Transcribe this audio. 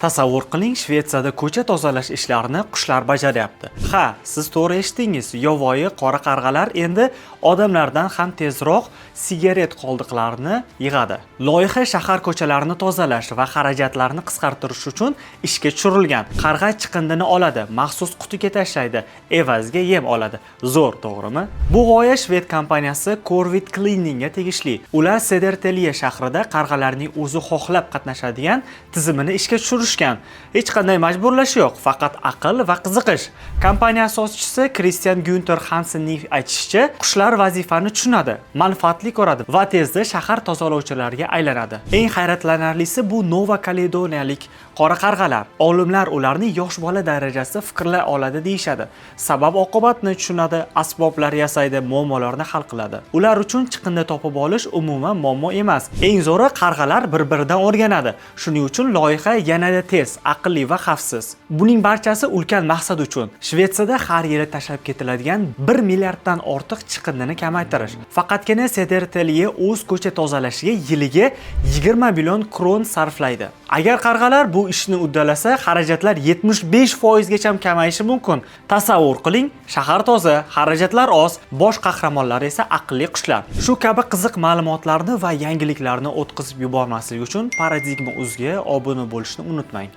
Tasavvur qiling, Shvetsiyada ko'cha tozalash ishlarini qushlar bajaryapti. Ha, siz to'g'ri eshitdingiz. Yovvoyi qora qarg'alar endi odamlardan ham tezroq sigaret qoldiqlarini yig'adi. Loyiha shahar ko'chalarini tozalash va xarajatlarni qisqartirish uchun ishga tushirilgan. Qarg'a chiqindini oladi, maxsus qutiga tashlaydi, evaziga yem oladi. Zo'r, to'g'rimi? Bu g'oya shved kompaniyasi Corvid Cleaningga tegishli. Ular Södertälje shahrida qarg'alarning o'zi xohlab qatnashadigan tizimini ishga tushirishgan. Hech qanday majburlash yo'q, faqat aql va qiziqish. Kompaniya asoschisi Christian Günther Hansenning aytishicha, qushlar vazifani tushunadi, manfaatli ko'radi va tezda shahar tozalovchilariga aylanadi. Eng hayratlanarlisi bu Nova Kaledoniyalik qora qarg'alar. Olimlar ularni yosh bola darajasida fikrlay oladi deyshadi. Sabab oqibatni tushunadi, asboblar yasaydi, muammolarni hal qiladi. Ular uchun chiqindi topib olish umuman muammo emas. Eng zo'ri qarg'alar bir-biridan o'rganadi. Shuning uchun loyiha yanada tez, aqlli va xavfsiz. Buning barchasi ulkan maqsad uchun. Shvetsiyada har yili tashlab ketiladigan 1 milliarddan ortiq chiqindini kamaytirish. Faqatgina Södertälje o'z ko'cha tozalashiga yiliga 20 million kron sarflaydi. Agar qarg'alar bu ishni uddalasa, xarajatlar 75% gacha kamayishi mumkin. Tasavvur qiling, shahar toza, xarajatlar oz, bosh qahramonlar esa aqlli qushlar. Shu kabi qiziq ma'lumotlarni va yangiliklarni o'tkazib yubormaslik uchun Paradigma.uzga obuna bo'lishni unutmang.